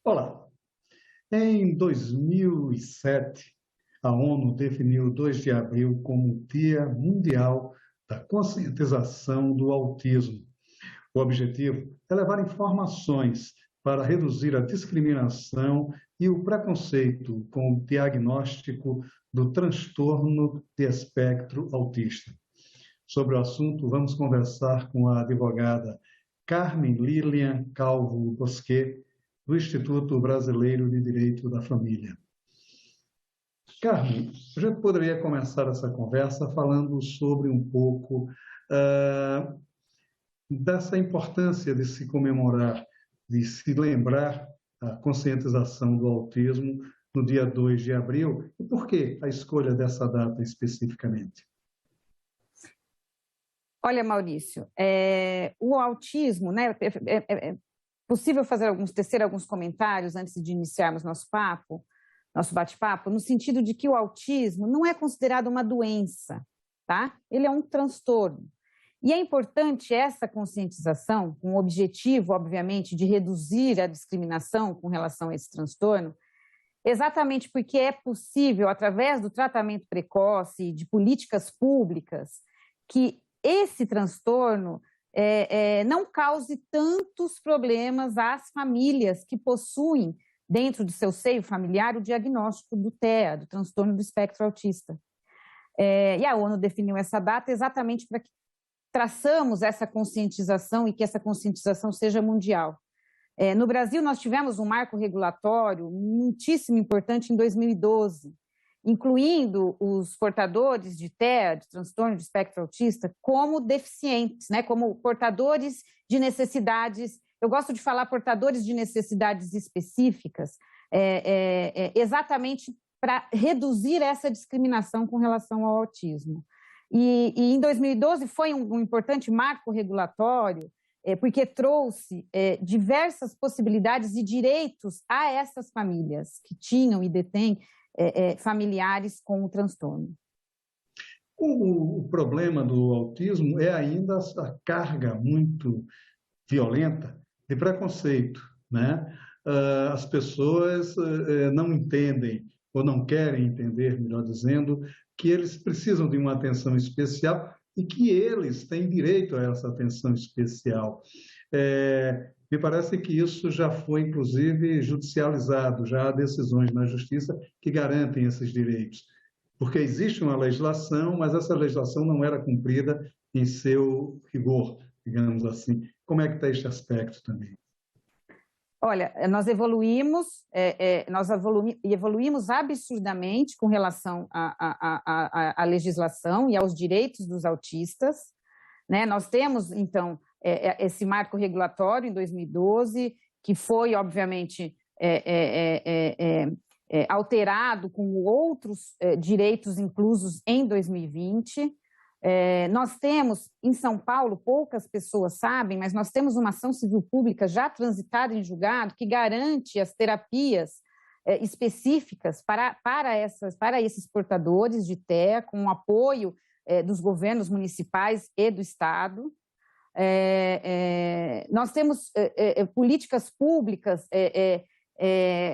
Olá. Em 2007, a ONU definiu 2 de abril como o Dia Mundial da Conscientização do Autismo. O objetivo é levar informações para reduzir a discriminação e o preconceito com o diagnóstico do transtorno de espectro autista. Sobre o assunto, vamos conversar com a advogada Carmen Lilian Calvo Bosquet, do Instituto Brasileiro de Direito da Família. Carmen, a gente poderia começar essa conversa falando sobre um pouco dessa importância de se comemorar, de se lembrar a conscientização do autismo no dia 2 de abril, e por que a escolha dessa data especificamente? Olha, Maurício, o autismo, né, é possível tecer alguns comentários antes de iniciarmos nosso bate-papo, no sentido de que o autismo não é considerado uma doença, tá? Ele é um transtorno. E é importante essa conscientização, com o objetivo, obviamente, de reduzir a discriminação com relação a esse transtorno, exatamente porque é possível, através do tratamento precoce, de políticas públicas, que esse transtorno não cause tantos problemas às famílias que possuem, dentro do seu seio familiar, o diagnóstico do TEA, do transtorno do espectro autista. E a ONU definiu essa data exatamente para que traçamos essa conscientização e que essa conscientização seja mundial. No Brasil, nós tivemos um marco regulatório muitíssimo importante em 2012, incluindo os portadores de TEA, de transtorno de espectro autista, como deficientes, né, como portadores de necessidades, eu gosto de falar portadores de necessidades específicas, exatamente para reduzir essa discriminação com relação ao autismo. E em 2012 foi um importante marco regulatório, porque trouxe diversas possibilidades e direitos a essas famílias que tinham e detêm familiares com o transtorno. O problema do autismo é ainda a carga muito violenta de preconceito, né? As pessoas não entendem, ou não querem entender, melhor dizendo, que eles precisam de uma atenção especial e que eles têm direito a essa atenção especial. Me parece que isso já foi, inclusive, judicializado, já há decisões na Justiça que garantem esses direitos. Porque existe uma legislação, mas essa legislação não era cumprida em seu rigor, digamos assim. Como é que está este aspecto também? Olha, nós evoluímos absurdamente com relação à legislação e aos direitos dos autistas, né? Nós temos, então, esse marco regulatório em 2012, que foi, obviamente, alterado com outros direitos inclusos em 2020. Nós temos, em São Paulo, poucas pessoas sabem, mas nós temos uma ação civil pública já transitada em julgado que garante as terapias específicas para esses portadores de TEA, com o apoio dos governos municipais e do Estado. Nós temos políticas públicas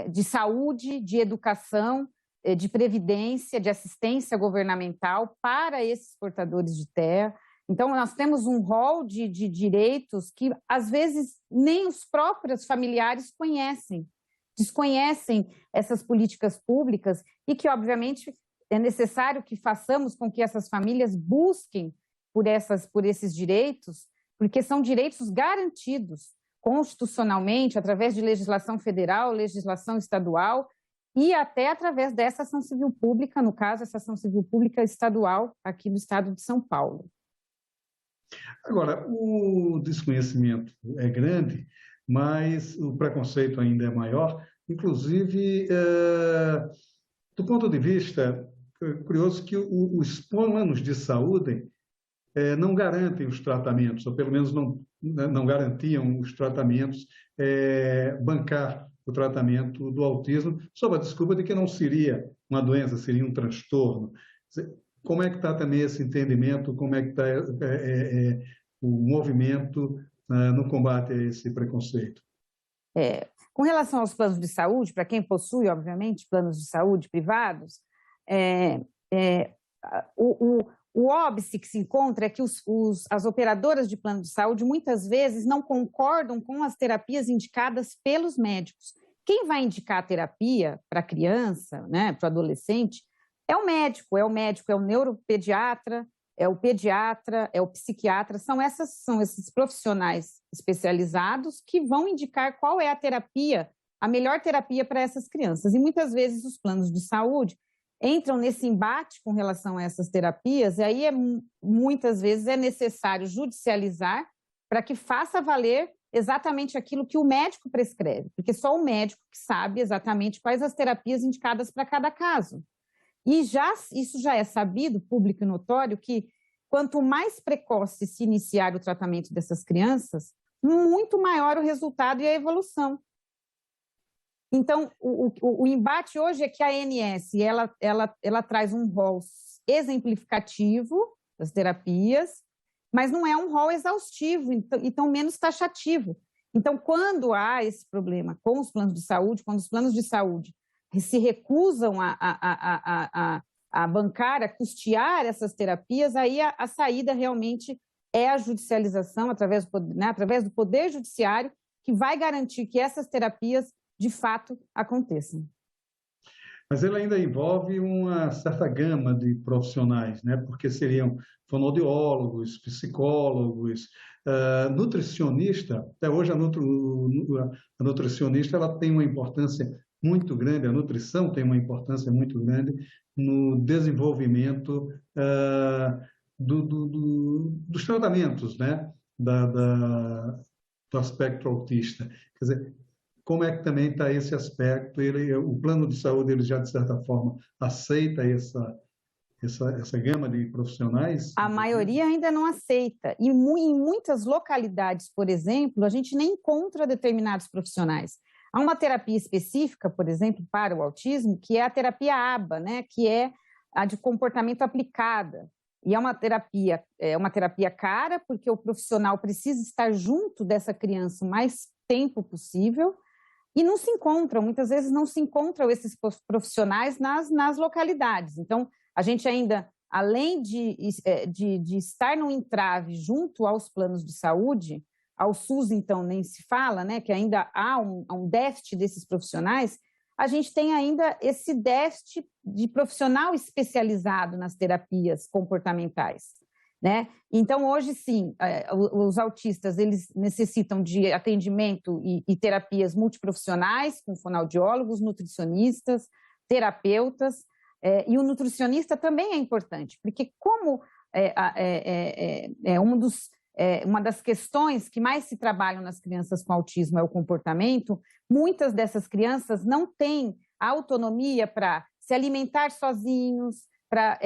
de saúde, de educação, de previdência, de assistência governamental para esses portadores de TEA. Então, nós temos um rol de direitos que, às vezes, nem os próprios familiares conhecem, desconhecem essas políticas públicas e que, obviamente, é necessário que façamos com que essas famílias busquem por esses direitos, porque são direitos garantidos constitucionalmente, através de legislação federal, legislação estadual, e até através dessa ação civil pública, no caso, essa ação civil pública estadual aqui do estado de São Paulo. Agora, o desconhecimento é grande, mas o preconceito ainda é maior, inclusive, do ponto de vista, curioso que os planos de saúde não garantem os tratamentos, ou pelo menos não garantiam os tratamentos, bancar o tratamento do autismo, sob a desculpa de que não seria uma doença, seria um transtorno. Como é que está também esse entendimento, como é que está o movimento no combate a esse preconceito? Com relação aos planos de saúde, para quem possui, obviamente, planos de saúde privados, o óbice que se encontra é que as operadoras de plano de saúde muitas vezes não concordam com as terapias indicadas pelos médicos. Quem vai indicar a terapia para a criança, né, para o adolescente, é o médico, é o neuropediatra, é o pediatra, é o psiquiatra, são esses profissionais especializados que vão indicar qual é a melhor terapia para essas crianças. E muitas vezes os planos de saúde entram nesse embate com relação a essas terapias, e aí muitas vezes é necessário judicializar para que faça valer exatamente aquilo que o médico prescreve, porque só o médico que sabe exatamente quais as terapias indicadas para cada caso. E isso já é sabido, público e notório, que quanto mais precoce se iniciar o tratamento dessas crianças, muito maior o resultado e a evolução. Então, o embate hoje é que a ANS ela traz um rol exemplificativo das terapias, mas não é um rol exaustivo, então menos taxativo. Então, quando há esse problema com os planos de saúde, quando os planos de saúde se recusam a bancar, a custear essas terapias, aí a saída realmente é a judicialização através do Poder Judiciário, que vai garantir que essas terapias, de fato, aconteçam. Mas ele ainda envolve uma certa gama de profissionais, né? Porque seriam fonoaudiólogos, psicólogos, nutricionista. Até hoje a nutricionista ela tem uma importância muito grande, a nutrição tem uma importância muito grande no desenvolvimento dos tratamentos, né? Do aspecto autista. Quer dizer, como é que também está esse aspecto? O plano de saúde, ele já, de certa forma, aceita essa gama de profissionais? A maioria ainda não aceita. E em muitas localidades, por exemplo, a gente nem encontra determinados profissionais. Há uma terapia específica, por exemplo, para o autismo, que é a terapia ABA, né? Que é a de comportamento aplicada. E é uma terapia cara, porque o profissional precisa estar junto dessa criança o mais tempo possível. E não se encontram, muitas vezes não se encontram esses profissionais nas localidades. Então, a gente ainda, além de estar no entrave junto aos planos de saúde, ao SUS, então, nem se fala, né, que ainda há um déficit desses profissionais, a gente tem ainda esse déficit de profissional especializado nas terapias comportamentais. Né? Então, hoje, sim, os autistas eles necessitam de atendimento e terapias multiprofissionais, com fonoaudiólogos, nutricionistas, terapeutas, e o nutricionista também é importante, porque como uma das questões que mais se trabalham nas crianças com autismo é o comportamento, muitas dessas crianças não têm autonomia para se alimentar sozinhos, para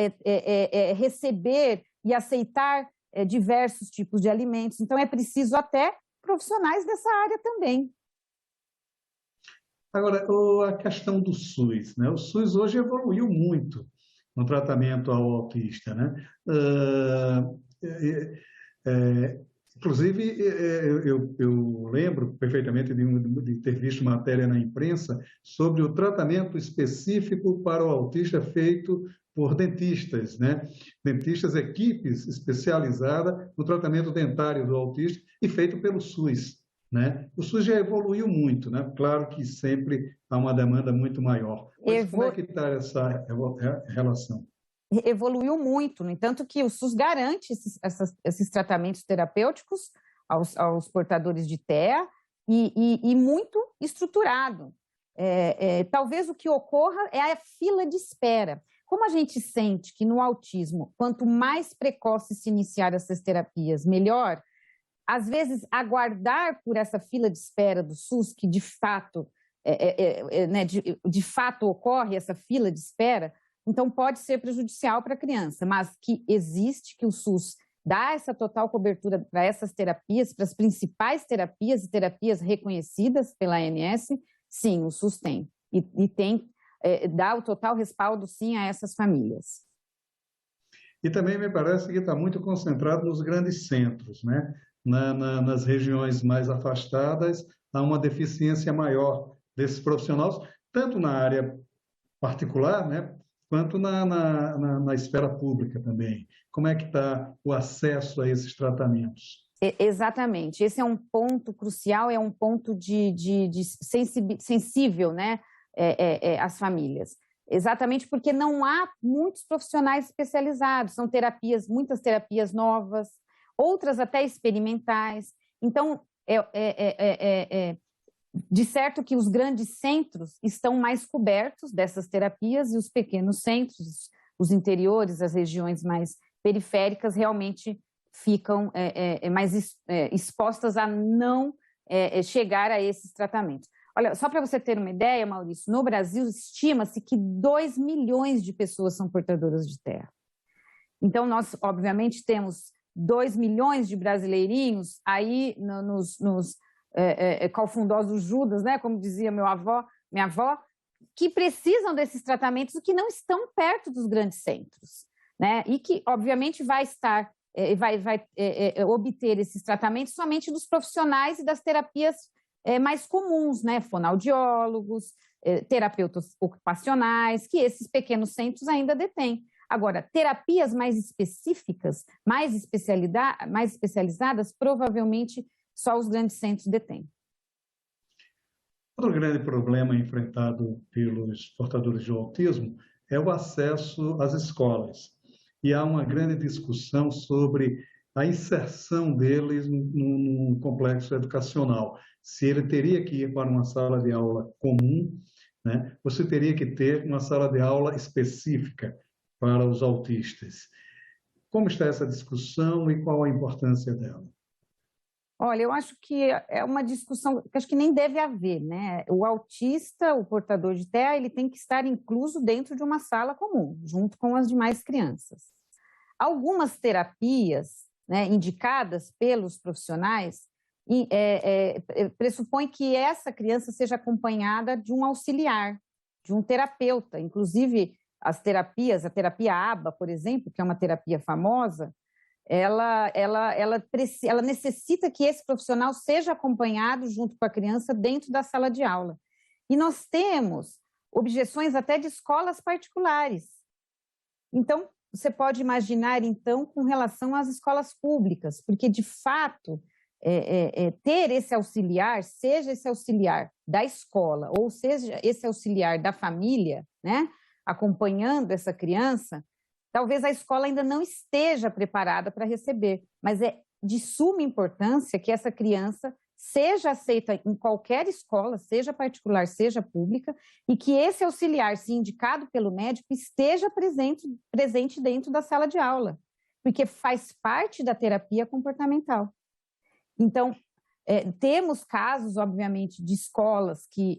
receber e aceitar diversos tipos de alimentos. Então, é preciso até profissionais dessa área também. Agora, a questão do SUS, né? O SUS hoje evoluiu muito no tratamento ao autista, né? Inclusive, eu lembro perfeitamente de ter visto matéria na imprensa sobre o tratamento específico para o autista feito por dentistas, né? Dentistas, equipes especializadas no tratamento dentário do autista e feito pelo SUS, né? O SUS já evoluiu muito, né? Claro que sempre há uma demanda muito maior. Mas como é que está essa relação? Evoluiu muito, no entanto que o SUS garante esses tratamentos terapêuticos aos portadores de TEA e muito estruturado. Talvez o que ocorra é a fila de espera. Como a gente sente que no autismo, quanto mais precoce se iniciar essas terapias, melhor, às vezes aguardar por essa fila de espera do SUS, que de fato, de fato ocorre essa fila de espera, então pode ser prejudicial para a criança, mas que existe, que o SUS dá essa total cobertura para essas terapias, para as principais terapias e terapias reconhecidas pela ANS, sim, o SUS tem. E tem, dá o total respaldo, sim, a essas famílias. E também me parece que está muito concentrado nos grandes centros, né? Nas regiões mais afastadas, há uma deficiência maior desses profissionais, tanto na área particular, né, quanto na esfera pública também. Como é que está o acesso a esses tratamentos? Exatamente, esse é um ponto crucial, é um ponto sensível, né, às famílias. Exatamente porque não há muitos profissionais especializados, são muitas terapias novas, outras até experimentais. Então, de certo que os grandes centros estão mais cobertos dessas terapias e os pequenos centros, os interiores, as regiões mais periféricas, realmente ficam mais expostas a não chegar a esses tratamentos. Olha, só para você ter uma ideia, Maurício, no Brasil estima-se que 2 milhões de pessoas são portadoras de TEA. Então, nós, obviamente, temos 2 milhões de brasileirinhos aí nos calfundosos Judas, né, como dizia minha avó, que precisam desses tratamentos e que não estão perto dos grandes centros, né, e que, obviamente, vai obter esses tratamentos somente dos profissionais e das terapias mais comuns, né, fonoaudiólogos, terapeutas ocupacionais, que esses pequenos centros ainda detêm. Agora, terapias mais específicas, mais especializadas, provavelmente só os grandes centros detêm. Outro grande problema enfrentado pelos portadores de autismo é o acesso às escolas. E há uma grande discussão sobre a inserção deles no complexo educacional. Se ele teria que ir para uma sala de aula comum, né, ou se teria que ter uma sala de aula específica para os autistas. Como está essa discussão e qual a importância dela? Olha, eu acho que é uma discussão que acho que nem deve haver, né? O autista, o portador de TEA, ele tem que estar incluso dentro de uma sala comum, junto com as demais crianças. Algumas terapias, né, indicadas pelos profissionais pressupõem que essa criança seja acompanhada de um auxiliar, de um terapeuta. Inclusive, a terapia ABA, por exemplo, que é uma terapia famosa, ela necessita que esse profissional seja acompanhado junto com a criança dentro da sala de aula. E nós temos objeções até de escolas particulares. Então, você pode imaginar, então, com relação às escolas públicas, porque, de fato, ter esse auxiliar, seja esse auxiliar da escola ou seja esse auxiliar da família, né, acompanhando essa criança, talvez a escola ainda não esteja preparada para receber, mas é de suma importância que essa criança seja aceita em qualquer escola, seja particular, seja pública, e que esse auxiliar, se indicado pelo médico, esteja presente dentro da sala de aula, porque faz parte da terapia comportamental. Então, temos casos, obviamente, de escolas que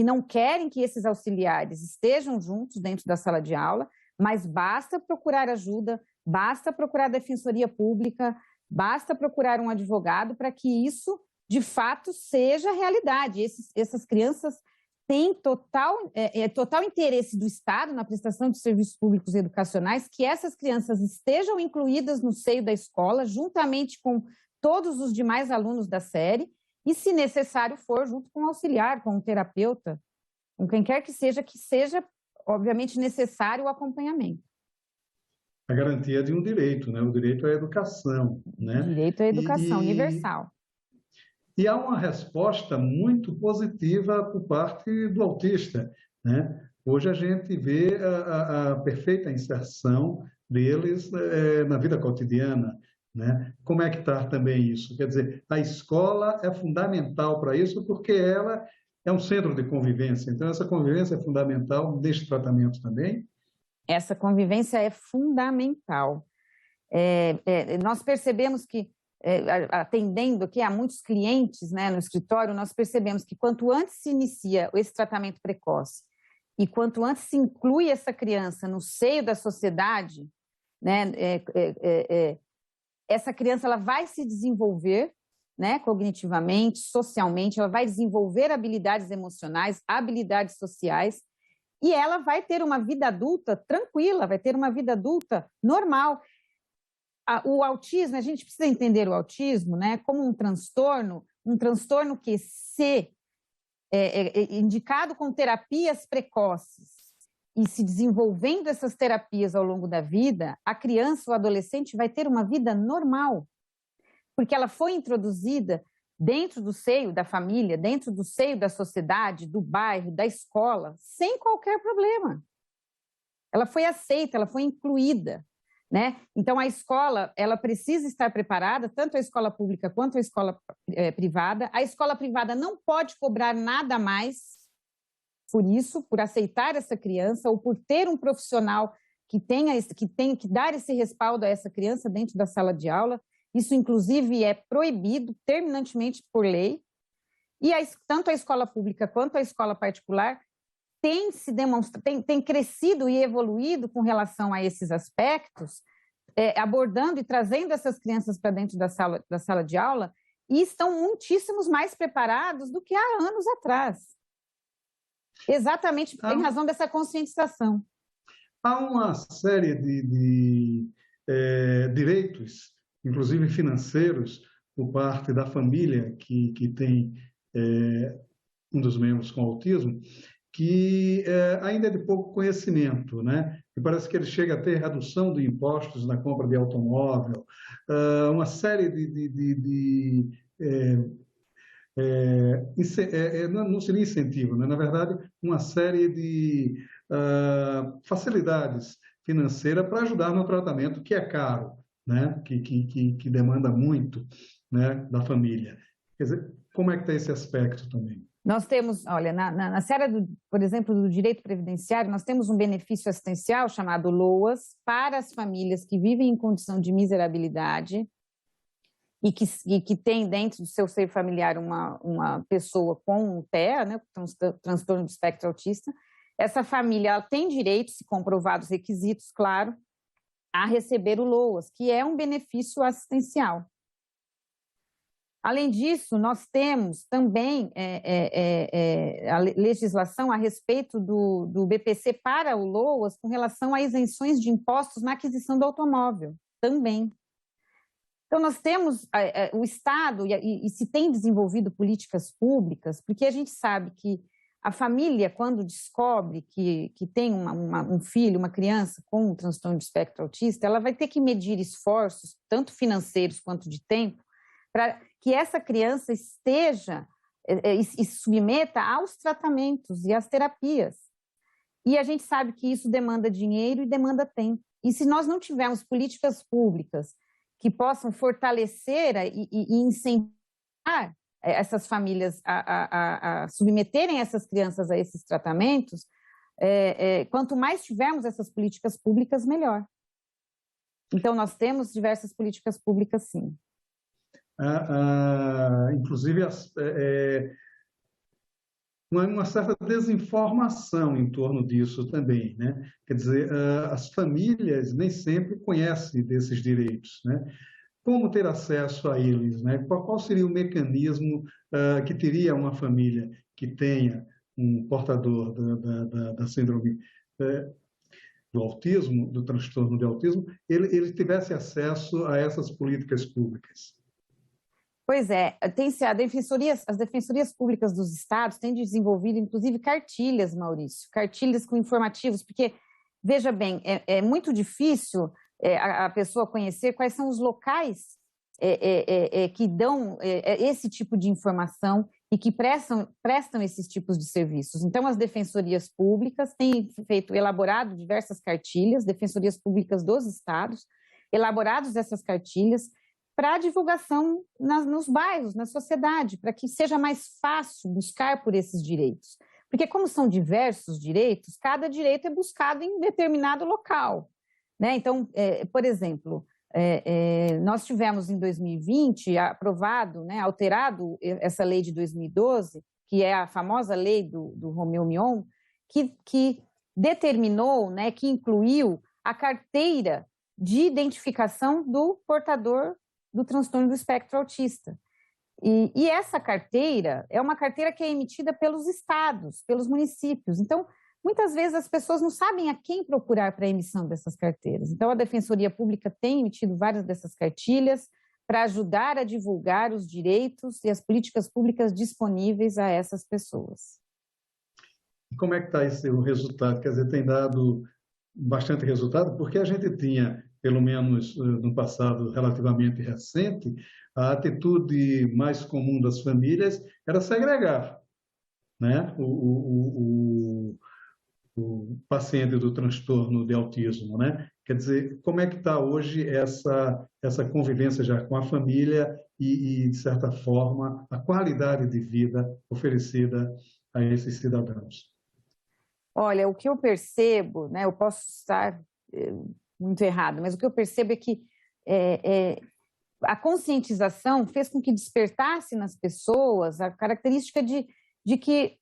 não querem que esses auxiliares estejam juntos dentro da sala de aula, mas basta procurar ajuda, basta procurar a defensoria pública, basta procurar um advogado para que isso, de fato, seja realidade. Essas crianças têm total interesse do Estado na prestação de serviços públicos educacionais, que essas crianças estejam incluídas no seio da escola, juntamente com todos os demais alunos da série, e, se necessário for, junto com o auxiliar, com o terapeuta, com quem quer que seja, obviamente, necessário o acompanhamento. A garantia de um direito, né? O direito à educação, né? Direito à educação universal. E há uma resposta muito positiva por parte do autista, né? Hoje a gente vê a perfeita inserção deles na vida cotidiana, né? Como é que está também isso? Quer dizer, a escola é fundamental para isso porque ela é um centro de convivência. Então, essa convivência é fundamental neste tratamento também? Essa convivência é fundamental. Nós percebemos que, atendendo aqui a muitos clientes, né, no escritório, nós percebemos que quanto antes se inicia esse tratamento precoce e quanto antes se inclui essa criança no seio da sociedade, né, essa criança ela vai se desenvolver, né, cognitivamente, socialmente, ela vai desenvolver habilidades emocionais, habilidades sociais, e ela vai ter uma vida adulta tranquila, vai ter uma vida adulta normal. o autismo, a gente precisa entender o autismo, né, como um transtorno que, se indicado com terapias precoces e se desenvolvendo essas terapias ao longo da vida, a criança ou adolescente vai ter uma vida normal, porque ela foi introduzida dentro do seio da família, dentro do seio da sociedade, do bairro, da escola, sem qualquer problema. Ela foi aceita, ela foi incluída, né? Então, a escola, ela precisa estar preparada, tanto a escola pública quanto a escola privada. A escola privada não pode cobrar nada mais por isso, por aceitar essa criança ou por ter um profissional que tem que dar esse respaldo a essa criança dentro da sala de aula. Isso, inclusive, é proibido terminantemente por lei. E tanto a escola pública quanto a escola particular tem crescido e evoluído com relação a esses aspectos, abordando e trazendo essas crianças para dentro da sala de aula, e estão muitíssimos mais preparados do que há anos atrás. Exatamente em razão dessa conscientização. Há uma série de direitos, inclusive financeiros, por parte da família que tem um dos membros com autismo, que ainda é de pouco conhecimento, né? E parece que ele chega a ter redução de impostos na compra de automóvel, uma série não seria incentivo, né? Na verdade, uma série de facilidades financeiras para ajudar no tratamento, que é caro, né? Que demanda muito, né, da família. Quer dizer, como é que está esse aspecto também? Nós temos, olha, na série, por exemplo, do direito previdenciário, nós temos um benefício assistencial chamado LOAS para as famílias que vivem em condição de miserabilidade e que tem dentro do seu seio familiar uma pessoa com um TEA, né, transtorno do espectro autista. Essa família ela tem direito, se comprovados os requisitos, claro, a receber o LOAS, que é um benefício assistencial. Além disso, nós temos também a legislação a respeito do BPC para o LOAS com relação a isenções de impostos na aquisição do automóvel, também. Então, nós temos o Estado, e se tem desenvolvido políticas públicas, porque a gente sabe que a família, quando descobre que tem um filho, uma criança com um transtorno de espectro autista, ela vai ter que medir esforços, tanto financeiros quanto de tempo, para que essa criança esteja e se submeta aos tratamentos e às terapias. E a gente sabe que isso demanda dinheiro e demanda tempo. E se nós não tivermos políticas públicas que possam fortalecer e incentivar essas famílias a submeterem essas crianças a esses tratamentos, quanto mais tivermos essas políticas públicas, melhor. Então, nós temos diversas políticas públicas, sim. Inclusive uma certa desinformação em torno disso também, né? Quer dizer, as famílias nem sempre conhecem desses direitos, né? Como ter acesso a eles, né? Qual seria o mecanismo que teria uma família que tenha um portador da síndrome do autismo, do transtorno de autismo, ele tivesse acesso a essas políticas públicas? Pois é, as defensorias públicas dos estados têm desenvolvido, inclusive, cartilhas, Maurício, cartilhas com informativos, porque, veja bem, é muito difícil a pessoa conhecer quais são os locais que dão esse tipo de informação e que prestam esses tipos de serviços. Então, as defensorias públicas têm elaborado diversas cartilhas, defensorias públicas dos estados, elaborados essas cartilhas, para divulgação nos bairros, na sociedade, para que seja mais fácil buscar por esses direitos. Porque como são diversos direitos, cada direito é buscado em determinado local, né? Então, por exemplo, nós tivemos em 2020 aprovado, né, alterado essa lei de 2012, que é a famosa lei do Romeu Mion, que determinou, né, que incluiu a carteira de identificação do portador do transtorno do espectro autista. E essa carteira é uma carteira que é emitida pelos estados, pelos municípios. Então, muitas vezes as pessoas não sabem a quem procurar para a emissão dessas carteiras. Então, a Defensoria Pública tem emitido várias dessas cartilhas para ajudar a divulgar os direitos e as políticas públicas disponíveis a essas pessoas. E como é que está esse o resultado? Quer dizer, tem dado bastante resultado, porque a gente tinha, pelo menos no passado relativamente recente, a atitude mais comum das famílias era segregar, né? O paciente do transtorno de autismo, né? Quer dizer, como é que está hoje essa convivência já com a família de certa forma, a qualidade de vida oferecida a esses cidadãos? Olha, o que eu percebo, né, eu posso estar muito errado, mas o que eu percebo é que a conscientização fez com que despertasse nas pessoas a característica de que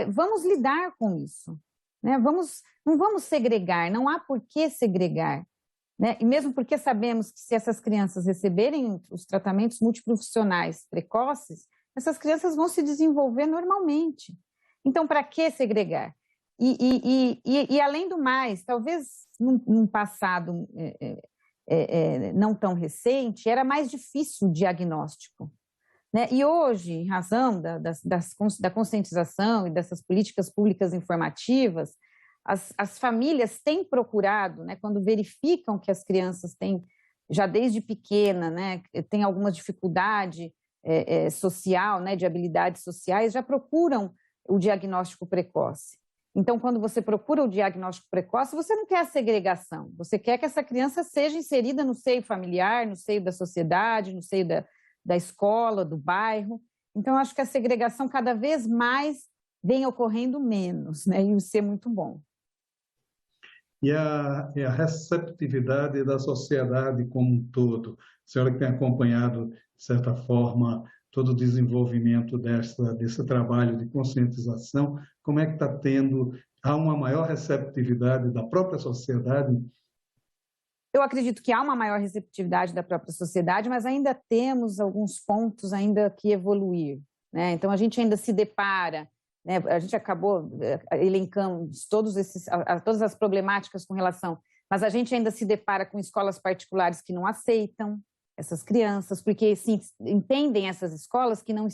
vamos lidar com isso, né? Não vamos segregar, não há por que segregar, né? E mesmo porque sabemos que se essas crianças receberem os tratamentos multiprofissionais precoces, essas crianças vão se desenvolver normalmente. Então, para que segregar? E além do mais, talvez num passado não tão recente, era mais difícil o diagnóstico, né? E hoje, em razão da conscientização e dessas políticas públicas informativas, as famílias têm procurado, né, quando verificam que as crianças têm, já desde pequena, né, têm alguma dificuldade social, né, de habilidades sociais, já procuram o diagnóstico precoce. Então, quando você procura o diagnóstico precoce, você não quer a segregação, você quer que essa criança seja inserida no seio familiar, no seio da sociedade, no seio da escola, do bairro. Então, eu acho que a segregação cada vez mais vem ocorrendo menos, né? E isso é muito bom. E a receptividade da sociedade como um todo. A senhora que tem acompanhado, de certa forma, todo o desenvolvimento desse trabalho de conscientização, como é que está tendo, há uma maior receptividade da própria sociedade? Eu acredito que há uma maior receptividade da própria sociedade, mas ainda temos alguns pontos ainda que evoluir, né? Então, a gente ainda se depara, né? A gente acabou elencando todas as problemáticas com relação, mas a gente ainda se depara com escolas particulares que não aceitam essas crianças, porque sim, entendem essas escolas que não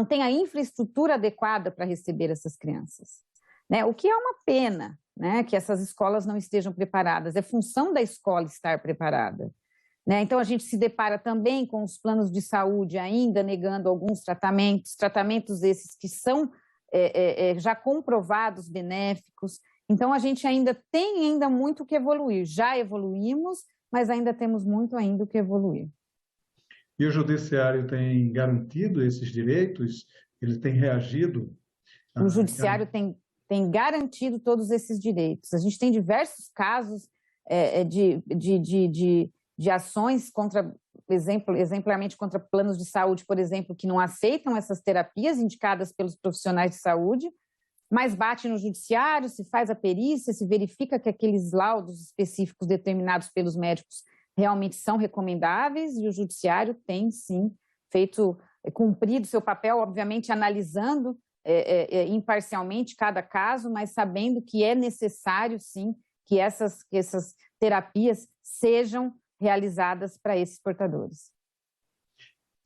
têm a infraestrutura adequada para receber essas crianças, né? O que é uma pena, né, que essas escolas não estejam preparadas. É função da escola estar preparada, né? Então, a gente se depara também com os planos de saúde ainda negando alguns tratamentos esses que são já comprovados benéficos. Então, a gente ainda tem muito que evoluir. Já evoluímos, mas ainda temos muito ainda que evoluir. E o judiciário tem garantido esses direitos? Ele tem reagido? O judiciário tem garantido todos esses direitos. A gente tem diversos casos de ações exemplarmente contra planos de saúde, por exemplo, que não aceitam essas terapias indicadas pelos profissionais de saúde, mas bate no judiciário, se faz a perícia, se verifica que aqueles laudos específicos determinados pelos médicos realmente são recomendáveis, e o judiciário tem, sim, cumprido seu papel, obviamente analisando imparcialmente cada caso, mas sabendo que é necessário, sim, que essas terapias sejam realizadas para esses portadores.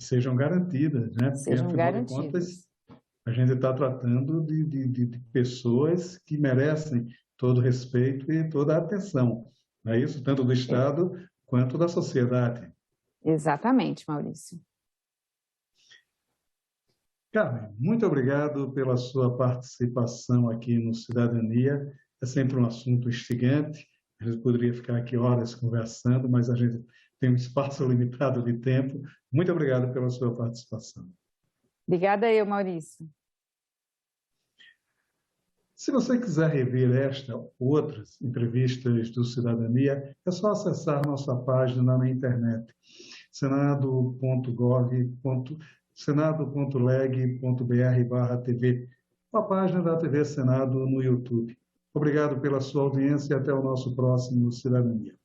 Sejam garantidas, né? Porque, sejam afinal garantidas. de contas, a gente está tratando de pessoas que merecem todo o respeito e toda a atenção, não é isso? Tanto do Estado quanto da sociedade. Exatamente, Maurício. Carmen, muito obrigado pela sua participação aqui no Cidadania. É sempre um assunto instigante. A gente poderia ficar aqui horas conversando, mas a gente tem um espaço limitado de tempo. Muito obrigado pela sua participação. Obrigada eu, Maurício. Se você quiser rever esta ou outras entrevistas do Cidadania, é só acessar nossa página na internet, senado.leg.br/TV, a página da TV Senado no YouTube. Obrigado pela sua audiência e até o nosso próximo Cidadania.